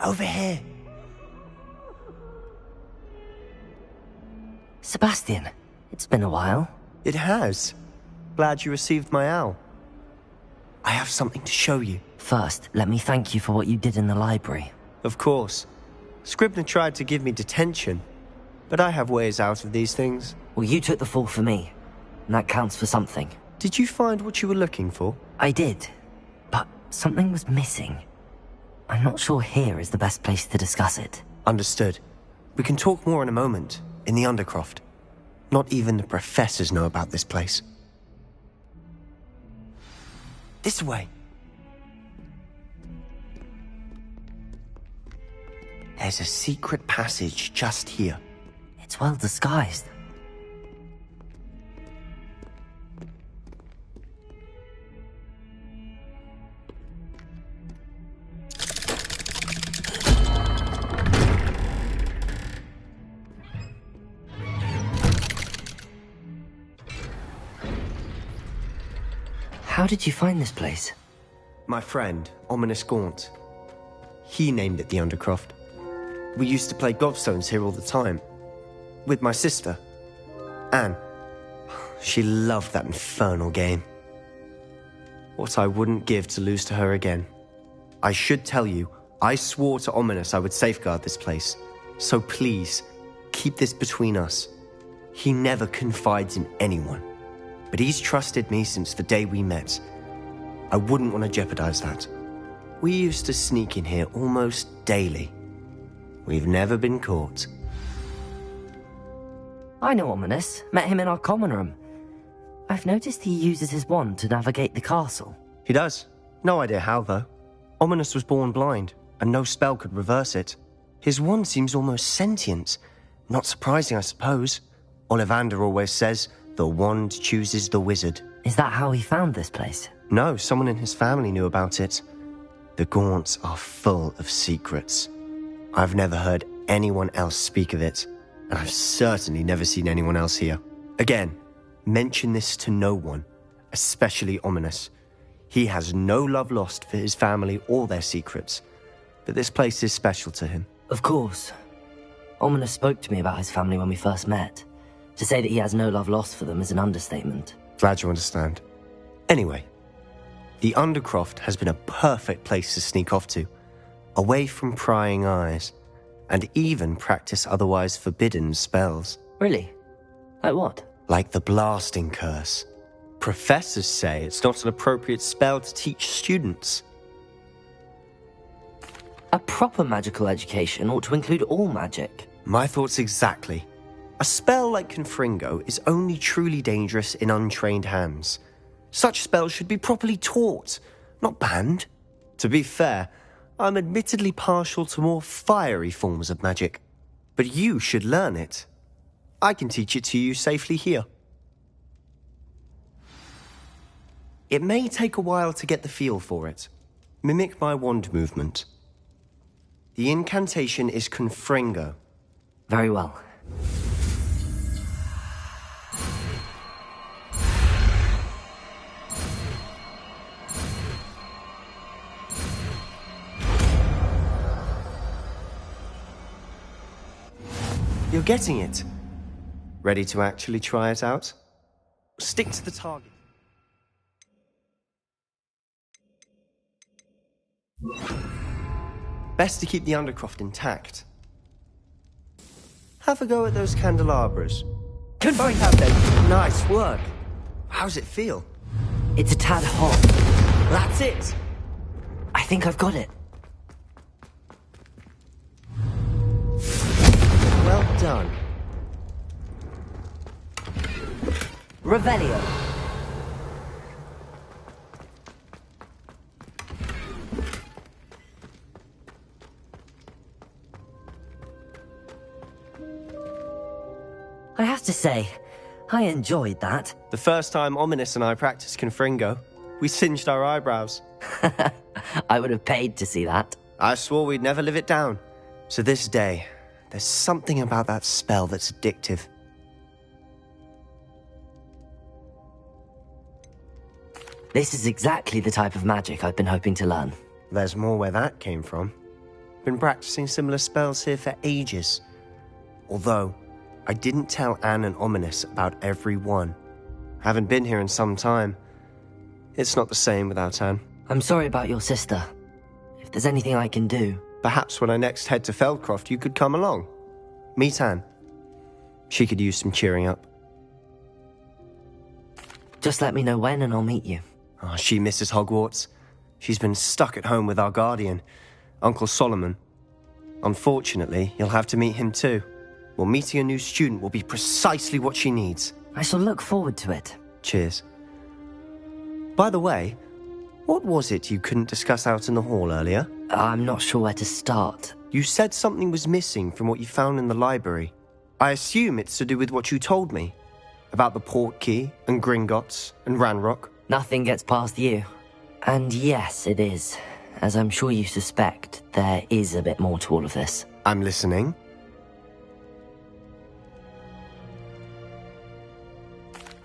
Over here. Sebastian, it's been a while. It has. Glad you received my owl. I have something to show you. First, let me thank you for what you did in the library. Of course. Scribner tried to give me detention, but I have ways out of these things. Well, you took the fall for me, and that counts for something. Did you find what you were looking for? I did, but something was missing. I'm not sure here is the best place to discuss it. Understood. We can talk more in a moment, in the Undercroft. Not even the professors know about this place. This way. There's a secret passage just here. It's well disguised. How did you find this place? My friend, Ominous Gaunt. He named it the Undercroft. We used to play gobstones here all the time. With my sister, Anne. She loved that infernal game. What I wouldn't give to lose to her again. I should tell you, I swore to Ominous I would safeguard this place. So please, keep this between us. He never confides in anyone. But he's trusted me since the day we met. I wouldn't want to jeopardize that. We used to sneak in here almost daily. We've never been caught. I know Ominous. Met him in our common room. I've noticed he uses his wand to navigate the castle. He does. No idea how, though. Ominous was born blind, and no spell could reverse it. His wand seems almost sentient. Not surprising, I suppose. Ollivander always says, the wand chooses the wizard. Is that how he found this place? No, someone in his family knew about it. The Gaunts are full of secrets. I've never heard anyone else speak of it, and I've certainly never seen anyone else here. Again, mention this to no one, especially Ominous. He has no love lost for his family or their secrets, but this place is special to him. Of course. Ominous spoke to me about his family when we first met. To say that he has no love lost for them is an understatement. Glad you understand. Anyway, the Undercroft has been a perfect place to sneak off to, away from prying eyes, and even practice otherwise forbidden spells. Really? Like what? Like the blasting curse. Professors say it's not an appropriate spell to teach students. A proper magical education ought to include all magic. My thoughts exactly. A spell like Confringo is only truly dangerous in untrained hands. Such spells should be properly taught, not banned. To be fair, I'm admittedly partial to more fiery forms of magic, but you should learn it. I can teach it to you safely here. It may take a while to get the feel for it. Mimic my wand movement. The incantation is Confringo. Very well. You're getting it. Ready to actually try it out? Stick to the target. Best to keep the Undercroft intact. Have a go at those candelabras. Confine have them. Nice work. How's it feel? It's a tad hot. That's it. I think I've got it. Well done. Revelio. I have to say, I enjoyed that. The first time Ominous and I practiced Confringo, we singed our eyebrows. I would have paid to see that. I swore we'd never live it down. To this day, there's something about that spell that's addictive. This is exactly the type of magic I've been hoping to learn. There's more where that came from. Been practicing similar spells here for ages. Although, I didn't tell Anne and Ominous about every one. Haven't been here in some time. It's not the same without Anne. I'm sorry about your sister. If there's anything I can do... Perhaps when I next head to Feldcroft, you could come along. Meet Anne. She could use some cheering up. Just let me know when and I'll meet you. Oh, she misses Hogwarts. She's been stuck at home with our guardian, Uncle Solomon. Unfortunately, you'll have to meet him too. Well, meeting a new student will be precisely what she needs. I shall look forward to it. Cheers. By the way, what was it you couldn't discuss out in the hall earlier? I'm not sure where to start. You said something was missing from what you found in the library. I assume it's to do with what you told me. About the Portkey, and Gringotts, and Ranrock. Nothing gets past you. And yes, it is. As I'm sure you suspect, there is a bit more to all of this. I'm listening.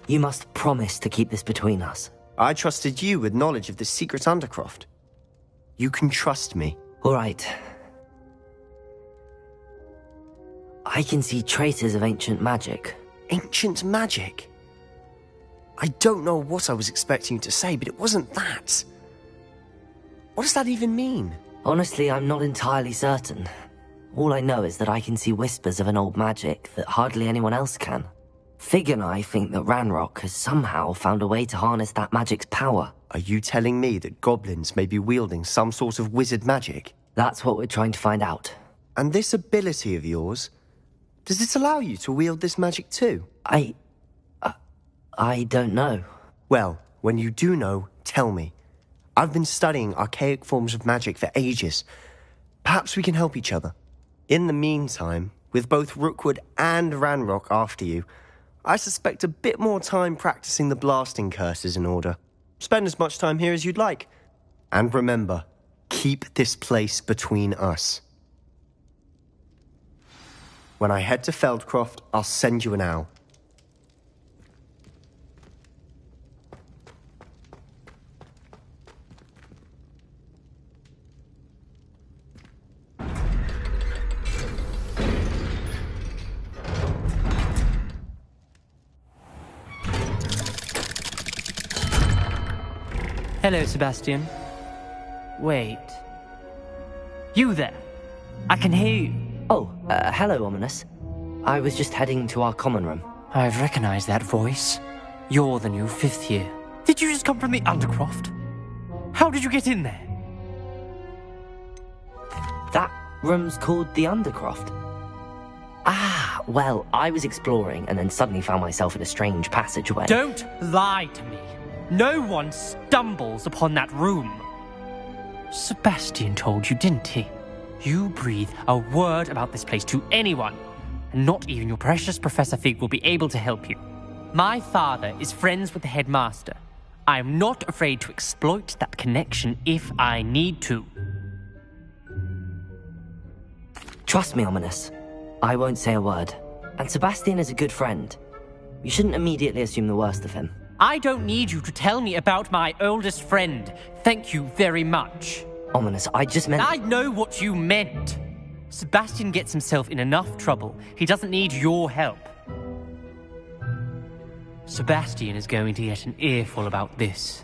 You must promise to keep this between us. I trusted you with knowledge of the secret Undercroft. You can trust me. All right. I can see traces of ancient magic. Ancient magic? I don't know what I was expecting you to say, but it wasn't that. What does that even mean? Honestly, I'm not entirely certain. All I know is that I can see whispers of an old magic that hardly anyone else can. Fig and I think that Ranrock has somehow found a way to harness that magic's power. Are you telling me that goblins may be wielding some sort of wizard magic? That's what we're trying to find out. And this ability of yours, does it allow you to wield this magic too? I don't know. Well, when you do know, tell me. I've been studying archaic forms of magic for ages. Perhaps we can help each other. In the meantime, with both Rookwood and Ranrock after you, I suspect a bit more time practicing the blasting curse is in order. Spend as much time here as you'd like. And remember, keep this place between us. When I head to Feldcroft, I'll send you an owl. Hello, Sebastian. Wait. You there? I can hear you. Oh, hello, Ominous. I was just heading to our common room. I've recognized that voice. You're the new 5th year. Did you just come from the Undercroft? How did you get in there? That room's called the Undercroft. Ah, well, I was exploring and then suddenly found myself in a strange passageway. Don't lie to me. No one stumbles upon that room. Sebastian told you, didn't he? You breathe a word about this place to anyone, and not even your precious Professor Fig will be able to help you. My father is friends with the headmaster. I am not afraid to exploit that connection if I need to. Trust me, Ominous. I won't say a word. And Sebastian is a good friend. You shouldn't immediately assume the worst of him. I don't need you to tell me about my oldest friend. Thank you very much. Ominous, I just meant... I know what you meant. Sebastian gets himself in enough trouble. He doesn't need your help. Sebastian is going to get an earful about this.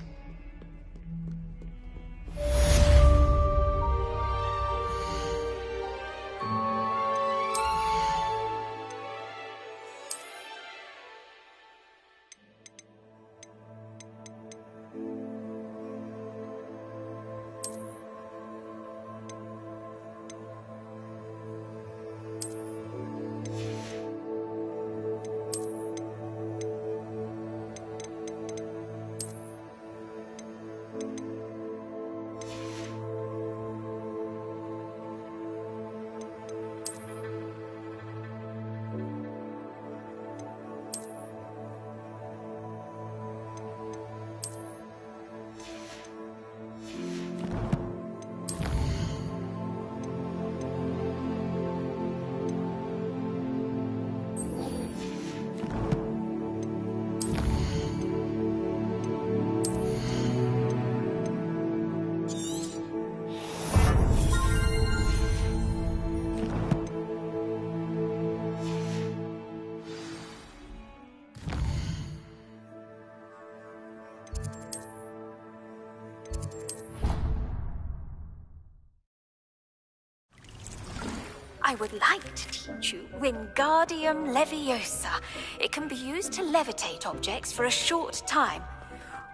I would like to teach you Wingardium Leviosa. It can be used to levitate objects for a short time.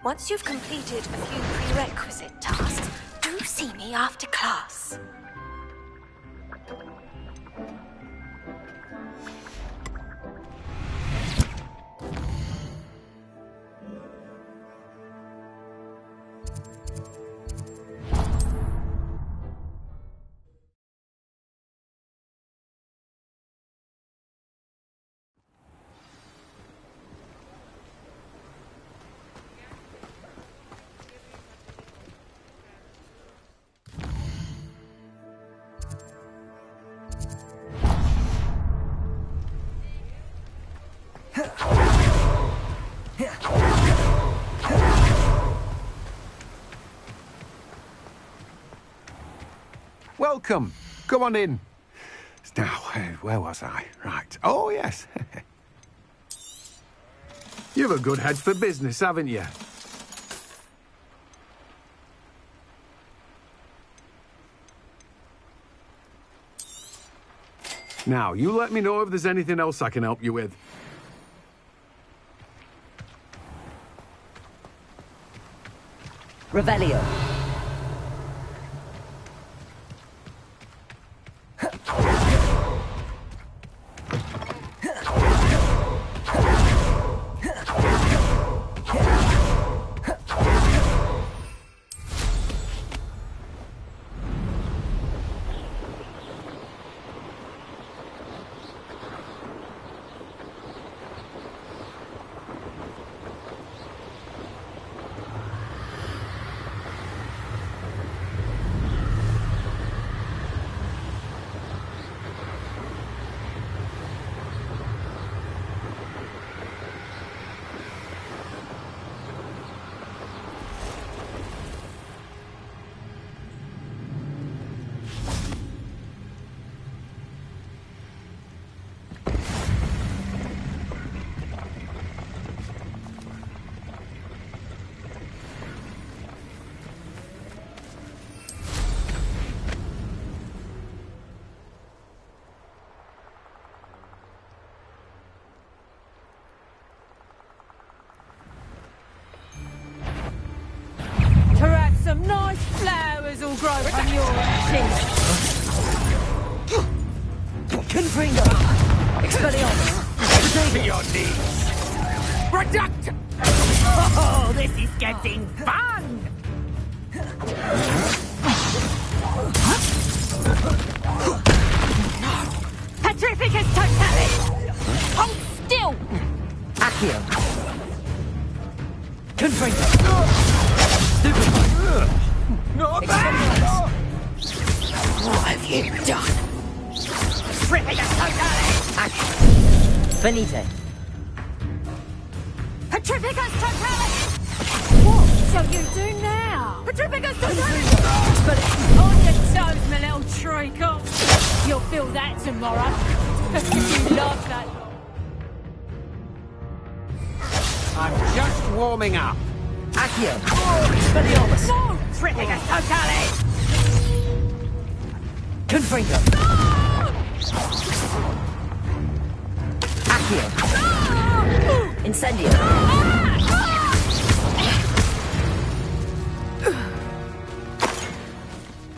Once you've completed a few prerequisite tasks, do see me after class. Welcome. Come on in. Now, where was I? Right. Oh, yes. You've a good head for business, haven't you? Now, you let me know if there's anything else I can help you with. Revelio. Some nice flowers will grow from your ashes. Confringo. Expelliarmus. To your knees. Reduct! Oh, this is getting fun! Petrificus Totalis! Hold still! Accio. Confringo. What have you done? Petrificus Totalis! Accio. Finite. Petrificus Totalis! What shall you do now? Petrificus Totalis! On your toes, my little treacle. You'll feel that tomorrow. You love that. I'm just warming up. Accio. Expelliarmus. No! Petrificus Totalis! Confringo. Accio. Incendio.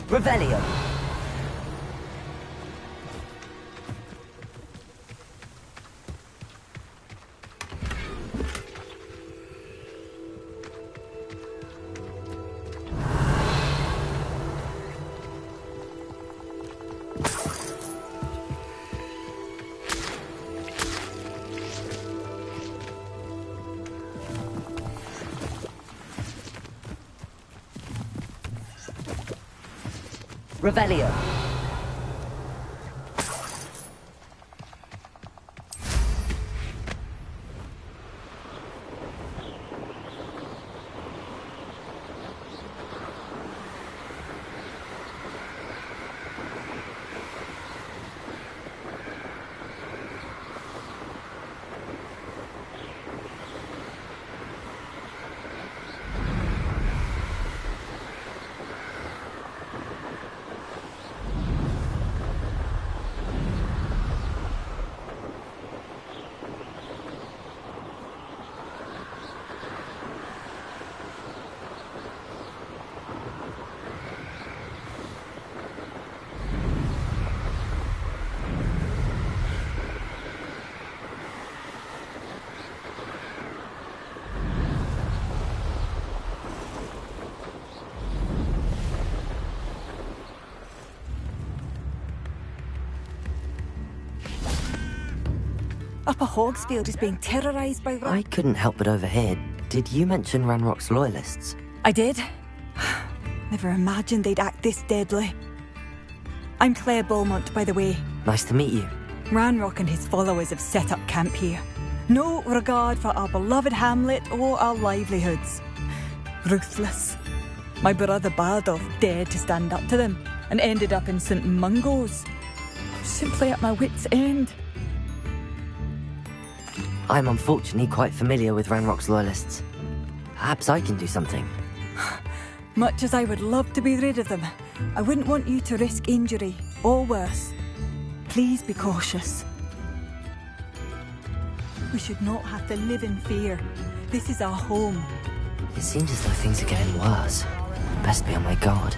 Revelio. Revelio. Papa Hogsfield is being terrorised by I couldn't help but overhear. Did you mention Ranrock's loyalists? I did. Never imagined they'd act this deadly. I'm Claire Beaumont, by the way. Nice to meet you. Ranrock and his followers have set up camp here. No regard for our beloved hamlet or our livelihoods. Ruthless. My brother Bardolph dared to stand up to them and ended up in St. Mungo's. I'm simply at my wit's end. I'm unfortunately quite familiar with Ranrock's loyalists. Perhaps I can do something. Much as I would love to be rid of them, I wouldn't want you to risk injury, or worse. Please be cautious. We should not have to live in fear. This is our home. It seems as though things are getting worse. Best be on my guard.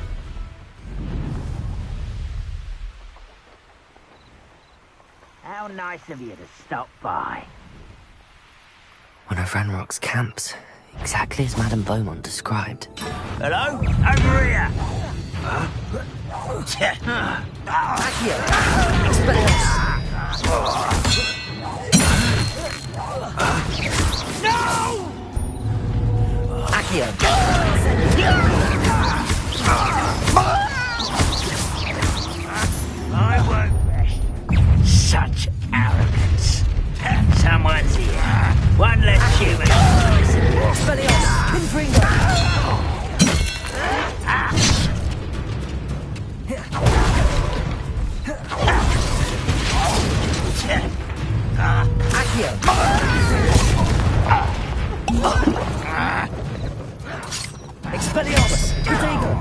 How nice of you to stop by. One of Ranrock's camps, exactly as Madame Beaumont described. Hello? Over here! Accio! Expelliarmus! No! Accio! I won't rest. Such arrogance. Someone's here. One less human. Expelliarmus! Confringo! Accio! Expelliarmus! Protego!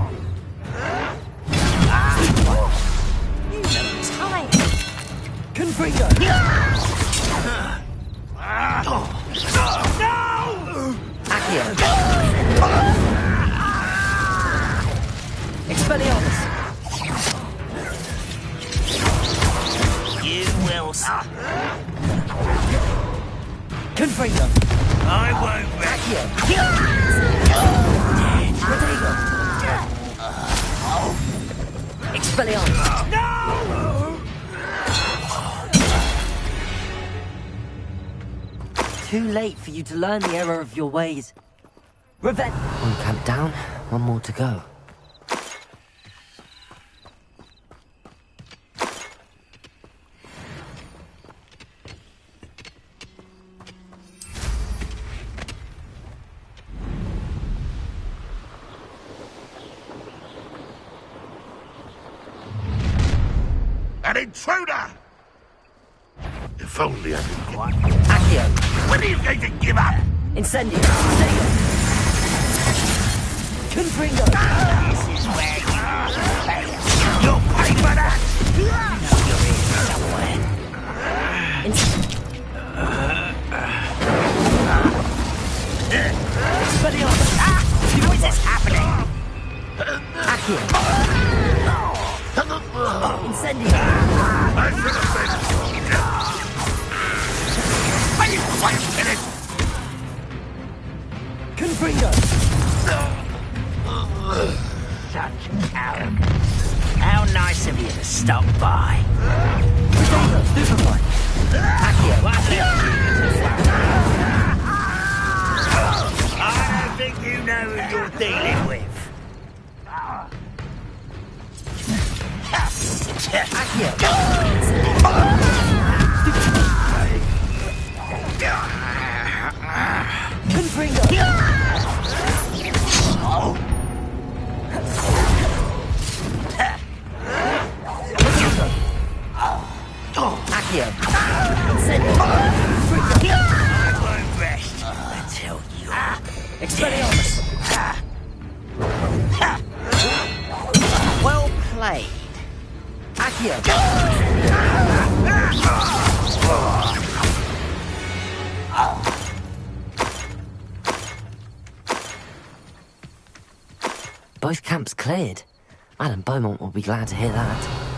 You need time. Confringo! Accio! Expelliarmus! You will stop. Confringo! I won't rest. Accio! Protego! Expelliarmus! No! Too late for you to learn the error of your ways. Revenge! One camp down, one more to go. An intruder! If only I could get... Accio! When are you going to give up? Incendio! Protego! Confringo! This is where you fail. You'll pay for that! You know you're here somewhere. Expelliarmus! How is this happening? Accio! Incendio! I should have been... Are you quite finished? Confringo! Such arrogance. How nice of you to stop by. Protego! Stupefy! Accio! What left you to I don't think you know who you're dealing with. Accio! Confringo! Accio! Incendio! I won't rest until you Expelliarmus! well played. Accio! Both camps cleared. Madame Beaumont will be glad to hear that.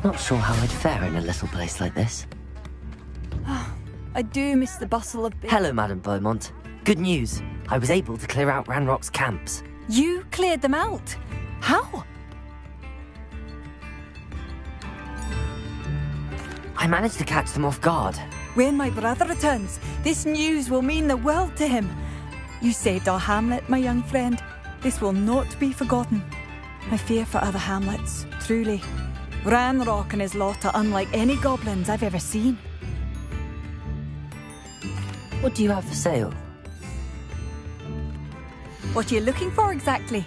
Not sure how I'd fare in a little place like this. I do miss the bustle of... Hello, Madame Beaumont. Good news. I was able to clear out Ranrock's camps. You cleared them out? How? I managed to catch them off guard. When my brother returns, this news will mean the world to him. You saved our hamlet, my young friend. This will not be forgotten. I fear for other hamlets, truly. Ranrock and his lot are unlike any goblins I've ever seen. What do you have for sale? What are you looking for exactly?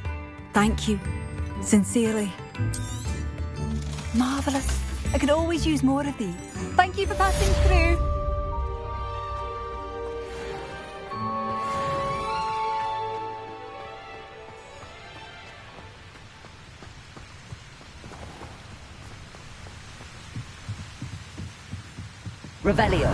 Thank you. Sincerely. Marvellous. I could always use more of these. Thank you for passing through. Revelio.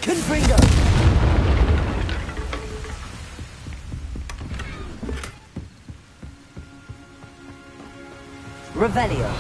Confringo! Revelio.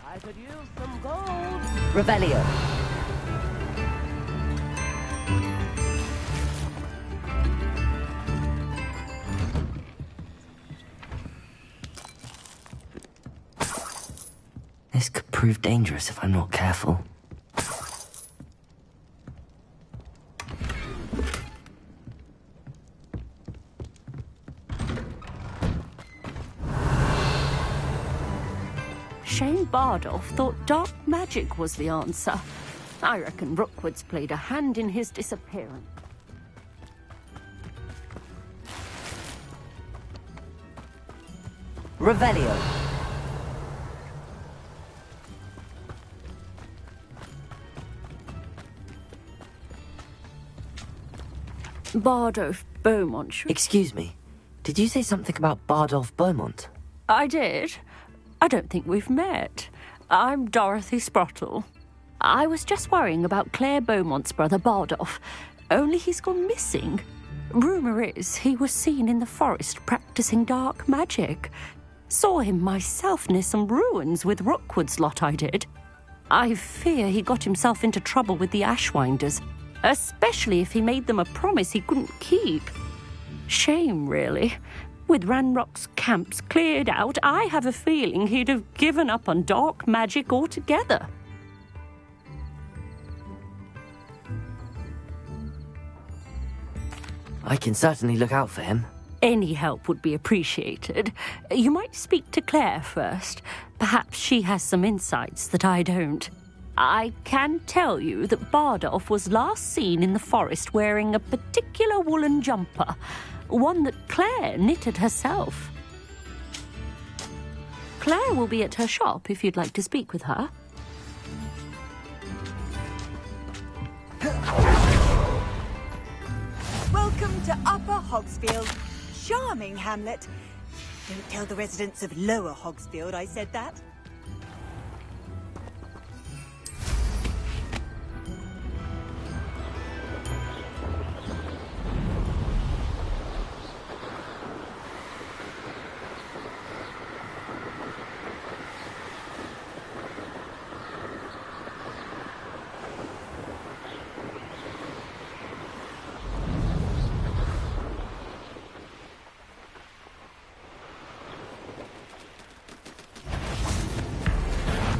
I could use some gold. Revelio. This could prove dangerous if I'm not careful. Shane Bardolph thought dark magic was the answer. I reckon Rookwood's played a hand in his disappearance. Revelio. Bardolph Beaumont. Excuse me. Did you say something about Bardolph Beaumont? I did. I don't think we've met. I'm Dorothy Sprottle. I was just worrying about Claire Beaumont's brother Bardolph, only he's gone missing. Rumour is he was seen in the forest practicing dark magic. Saw him myself near some ruins with Rookwood's lot I did. I fear he got himself into trouble with the Ashwinders, especially if he made them a promise he couldn't keep. Shame, really. With Ranrock's camps cleared out, I have a feeling he'd have given up on dark magic altogether. I can certainly look out for him. Any help would be appreciated. You might speak to Claire first. Perhaps she has some insights that I don't. I can tell you that Bardolph was last seen in the forest wearing a particular woolen jumper, one that Claire knitted herself. Claire will be at her shop if you'd like to speak with her. Welcome to Upper Hogsfield. Charming hamlet. Don't tell the residents of Lower Hogsfield I said that.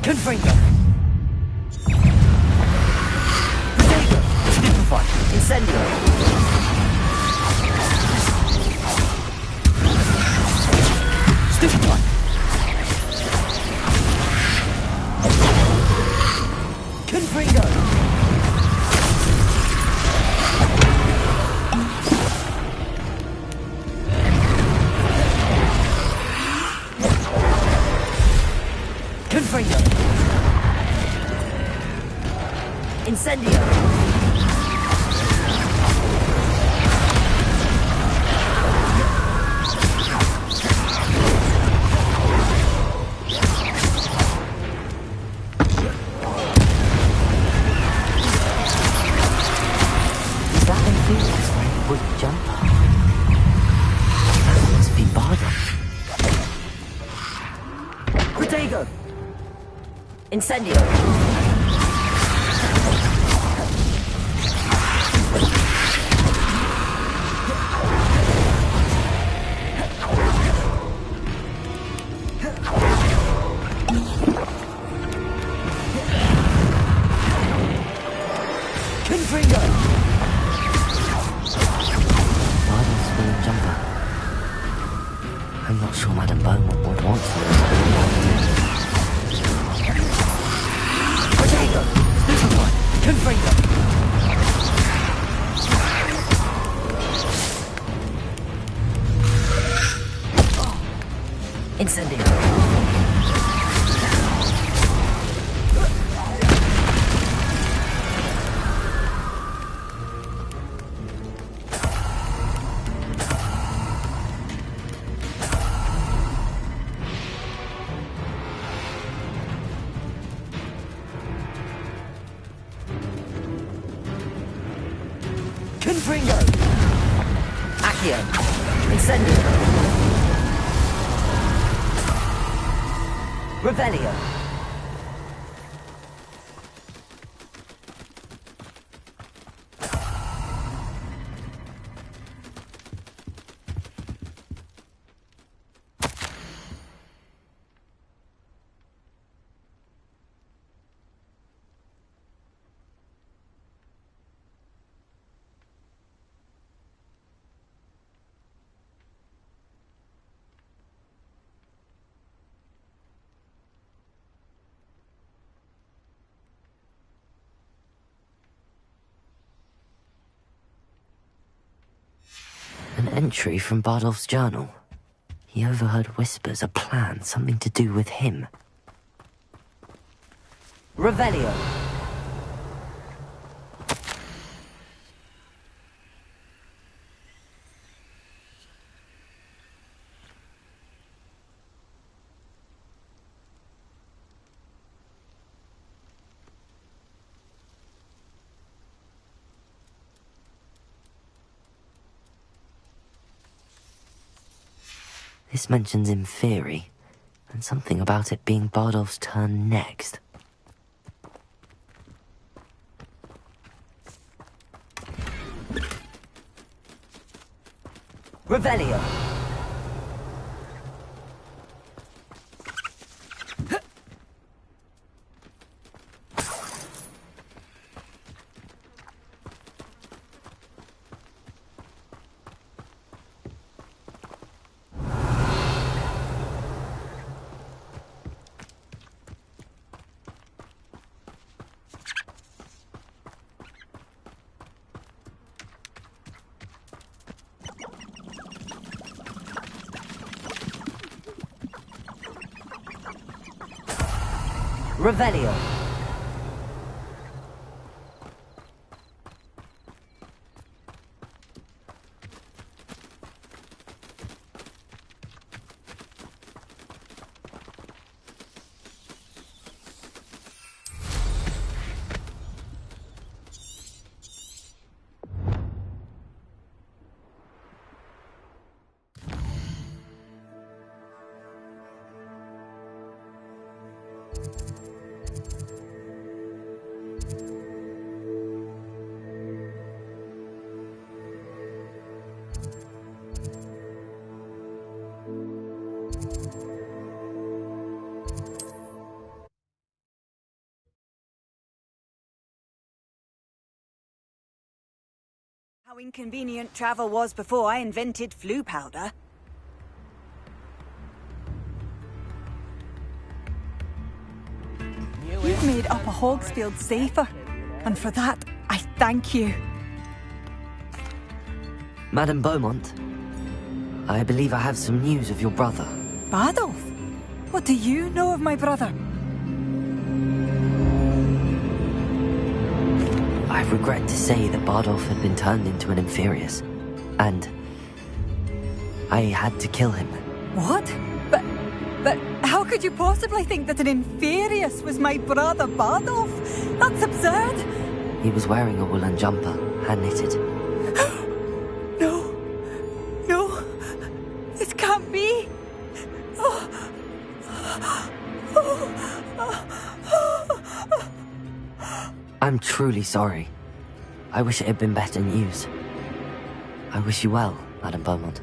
Confringo! Protego! Stupefy! Incendio! Confringo! Confringo! Incendio! Incendio! Confringo! Bardol's William Jumper. I'm not sure Madame Beaumont would want to. Confringo! Incendio! Confringo! Accio! Incendio! Revelio! An entry from Bardolph's journal. He overheard whispers, a plan, something to do with him. Revelio! This mentions Inferi, and something about it being Bardolph's turn next. Revelio! Revelio! How inconvenient travel was before I invented flu powder. You You've made Upper Hogsfield safer, and for that, I thank you. Madame Beaumont, I believe I have some news of your brother. Badolf? What do you know of my brother? I regret to say that Bardolph had been turned into an Inferius, and I had to kill him. What? But how could you possibly think that an Inferius was my brother Bardolph? That's absurd! He was wearing a woolen jumper, hand-knitted. No. No. This can't be. I'm truly sorry. I wish it had been better news. I wish you well, Madame Beaumont.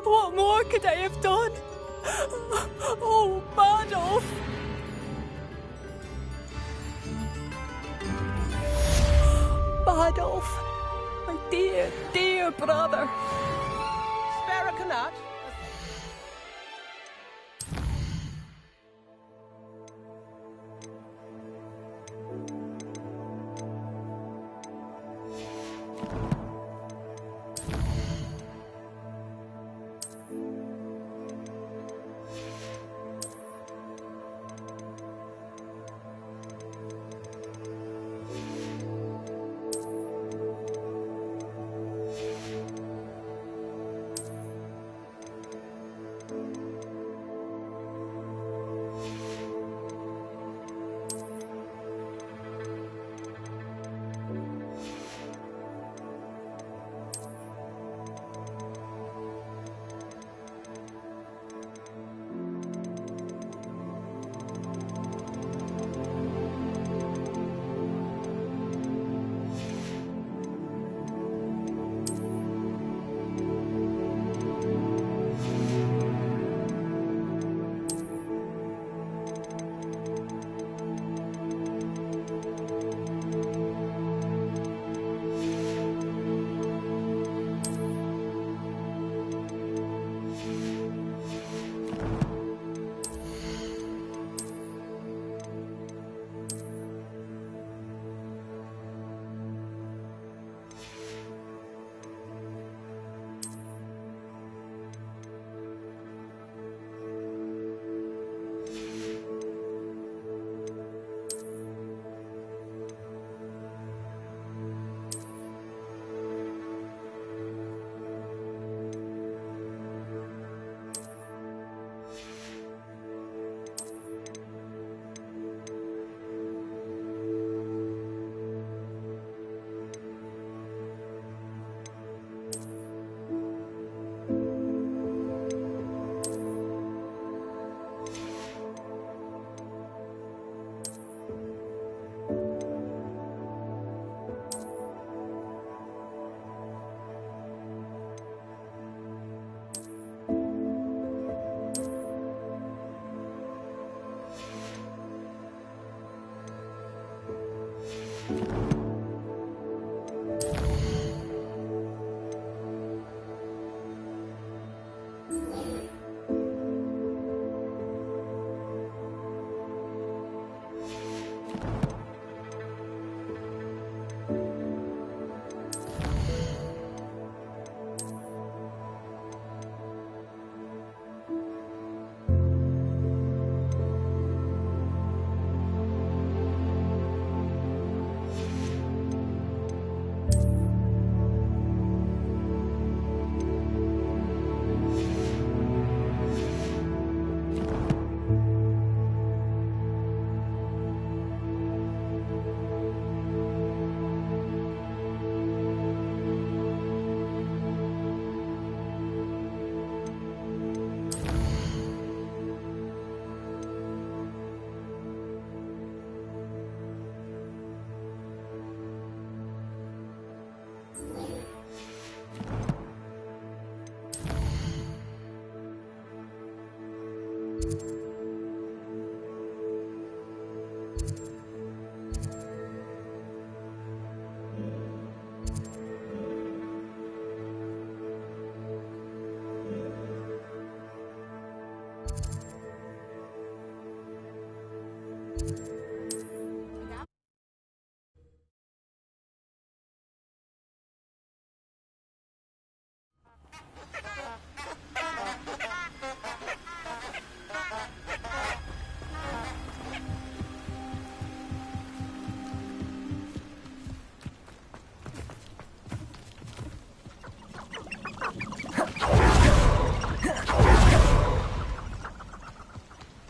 What more could I have done? Oh, Bardolph! Bardolph, my dear, dear brother. Spare a canut?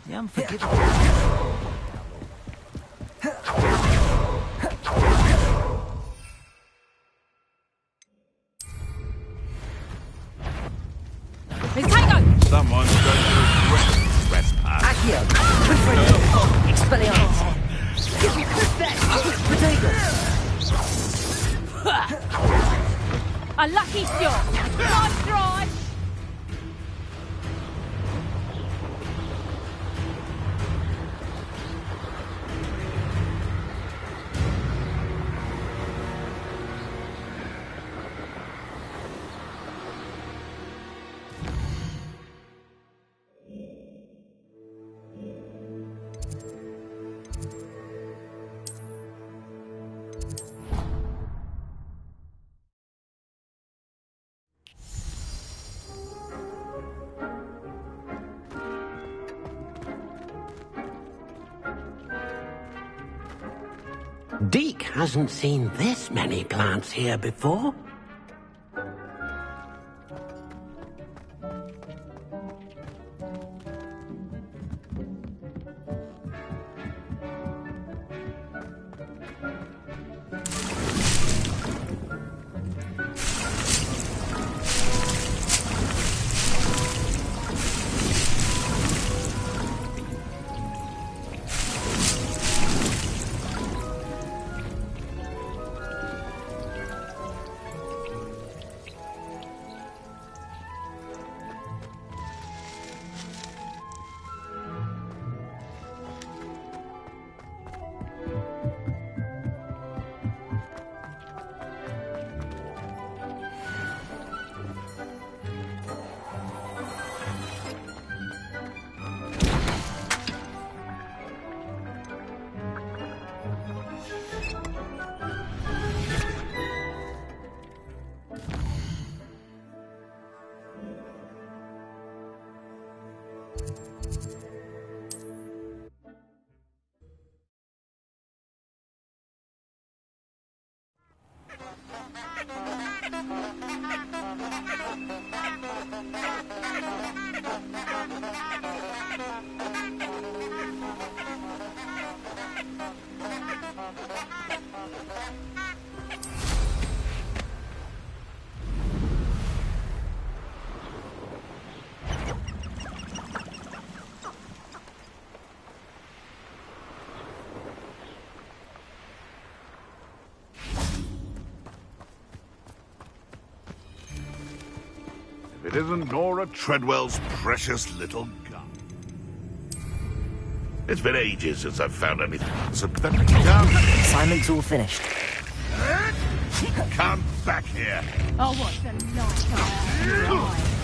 The unforgivable. Someone's going to regret trespass. Accio! Confringo! Expelliarmus! Potatoes! A lucky shot! Nice try! Deke hasn't seen this many plants here before. It isn't Nora Treadwell's precious little gun. It's been ages since I've found anything sympathetic. Assignment's all finished. Come back here. Oh, what the night I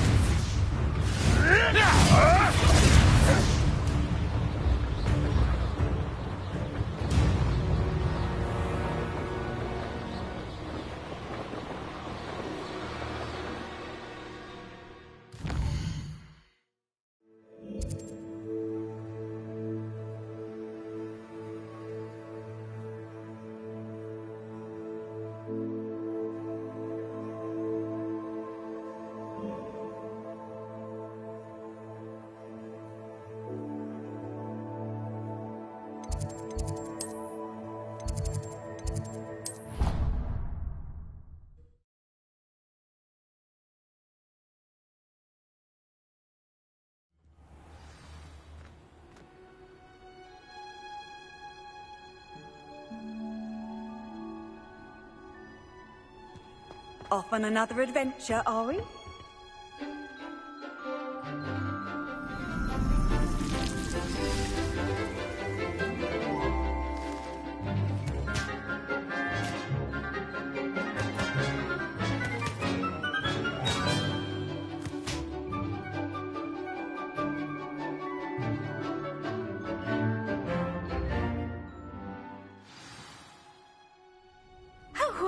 Off on another adventure, are we?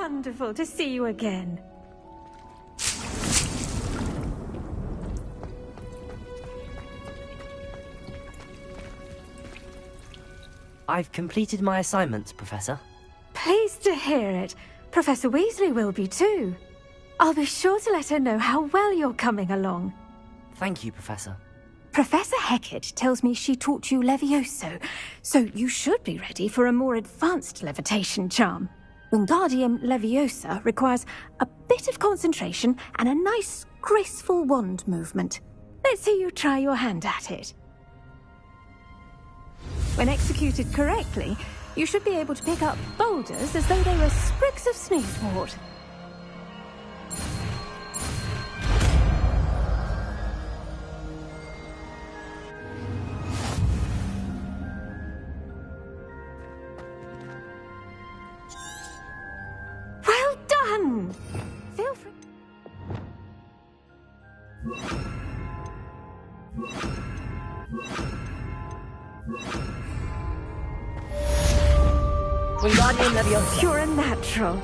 wonderful to see you again. I've completed my assignments, Professor. Pleased to hear it. Professor Weasley will be too. I'll be sure to let her know how well you're coming along. Thank you, Professor. Professor Hecat tells me she taught you Levioso, so you should be ready for a more advanced levitation charm. Wingardium Leviosa requires a bit of concentration and a nice, graceful wand movement. Let's see you try your hand at it. When executed correctly, you should be able to pick up boulders as though they were sprigs of sneezewort. Well done! Feel free. Wingardium Leviosa. You're a natural.